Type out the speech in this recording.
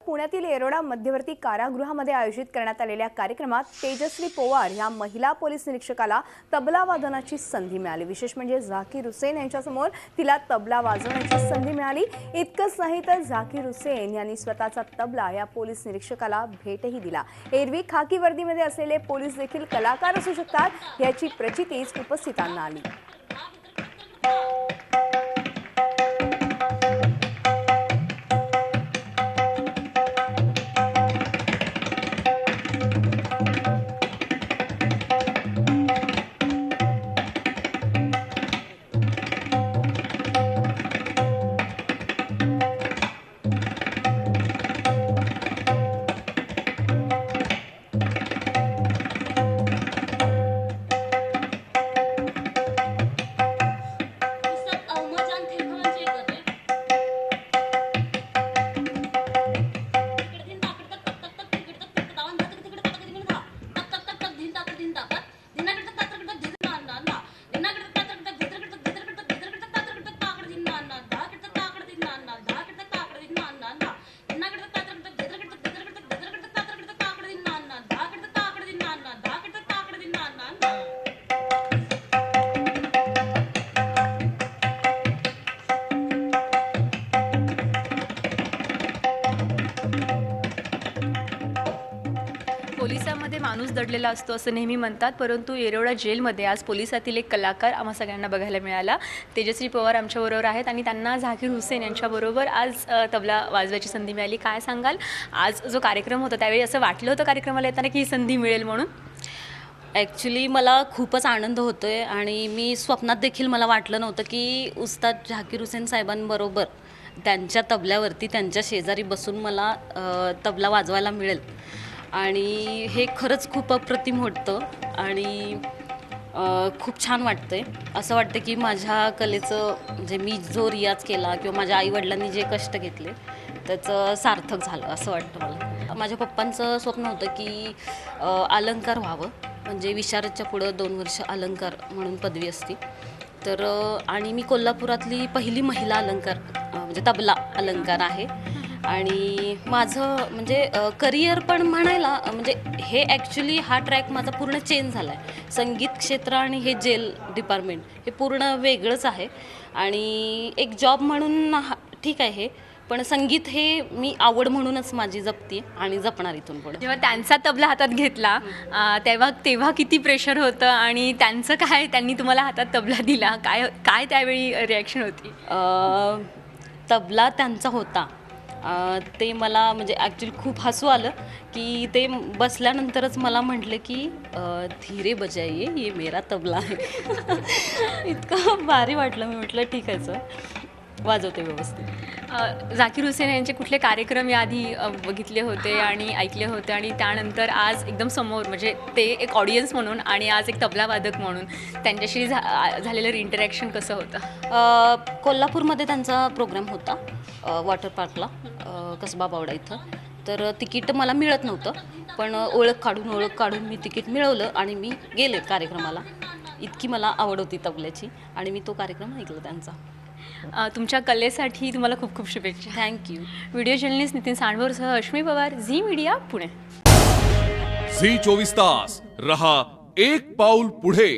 पुण्यातील येरोडा मध्यवर्ती कारागृहामध्ये आयोजित करण्यात आलेल्या कार्यक्रमात तेजश्री पवार या महिला पोलीस निरीक्षकाला तबला वादनाची संधी मिळाली। विशेष म्हणजे झाकीर हुसेन यांच्यासमोर तिला तबला वाजवण्याची संधी मिळाली। इतकंच नाही तर झाकीर हुसेन यांनी स्वतःचा तबला या पोलीस निरीक्षकाला भेटही दिला। एरवी खाकी वर्दीमध्ये असलेले पोलीस देखील कलाकार असू शकतात याची प्रचितीच उपस्थितांना आली। पोलिसांमध्ये माणूस दडलेला असतो असं नेहमी म्हणतात, परंतु येरोडा जेलमध्ये आज पोलिसातील एक कलाकार आम्हा सगळ्यांना बघायला मिळाला। तेजश्री पवार आमच्याबरोबर आहेत आणि त्यांना झाकीर हुसेन यांच्याबरोबर आज तबला वाजवायची संधी मिळाली। काय सांगाल, आज जो कार्यक्रम होता त्यावेळी असं वाटलं होतं कार्यक्रमाला येताना की ही संधी मिळेल म्हणून? ॲक्च्युली मला खूपच आनंद होतो आहे आणि मी स्वप्नात देखील मला वाटलं नव्हतं की उस्ताद झाकीर हुसेन साहेबांबरोबर त्यांच्या तबल्यावरती त्यांच्या शेजारी बसून मला तबला वाजवायला मिळेल आणि हे खरंच खूप अप्रतिम होतं आणि खूप छान वाटतं आहे। असं वाटतं की माझ्या कलेचं म्हणजे मी जो रियाज केला किंवा माझ्या आईवडिलांनी जे कष्ट घेतले त्याचं सार्थक झालं असं वाटतं मला। माझ्या पप्पांचं स्वप्न होतं की अलंकार व्हावं, म्हणजे विशारदच्या पुढं 2 वर्ष अलंकार म्हणून पदवी असते तर, आणि मी कोल्हापुरातली पहिली महिला अलंकार म्हणजे तबला अलंकार आहे आणि माझं म्हणजे करिअर पण म्हणायला म्हणजे हे ॲक्च्युली हा ट्रॅक माझा पूर्ण चेंज झाला आहे। संगीत क्षेत्र आणि हे जेल डिपार्टमेंट हे पूर्ण वेगळंच आहे आणि एक जॉब म्हणून ठीक आहे हे, पण संगीत हे मी आवड म्हणूनच माझी जपते आणि जपणार इथून पुढे। जेव्हा त्यांचा तबला हातात घेतला तेव्हा किती प्रेशर होतं आणि त्यांचं काय, त्यांनी तुम्हाला हातात तबला दिला, काय त्यावेळी रिॲक्शन होती? तबला त्यांचा होता ते मला म्हणजे ॲक्च्युली खूप हसू आलं की ते बसल्यानंतरच मला म्हटले की धीरे बजाइये ये मेरा तबला आहे। इतकं भारी वाटलं, मी म्हटलं ठीक आहे सर, वाजवते व्यवस्थित। झाकीर हुसेन यांचे कुठले कार्यक्रम याआधी बघितले होते आणि ऐकले होते आणि त्यानंतर आज एकदम समोर म्हणजे ते एक ऑडियन्स म्हणून आणि आज एक तबला वादक म्हणून त्यांच्याशी झालेलं इंटरॅक्शन कसं होतं? कोल्हापूरमध्ये त्यांचा प्रोग्राम होता वॉटर पार्कला कसबा बावडा इथं, तर तिकीट मला मिळत नव्हतं पण ओळख काढून मी तिकीट मिळवलं आणि मी गेले कार्यक्रमाला। इतकी मला आवड होती तबल्याची आणि मी तो कार्यक्रम ऐकला त्यांचा। तुमच्या कलेसाठी तुम्हाला खूप खूप शुभेच्छा। थँक्यू। व्हिडिओ जर्नलिस्ट नितीन सांडवरसह Ashmi Pawar, Zee media, Pune. Zee 24 तास रहा एक पाऊल पुढे।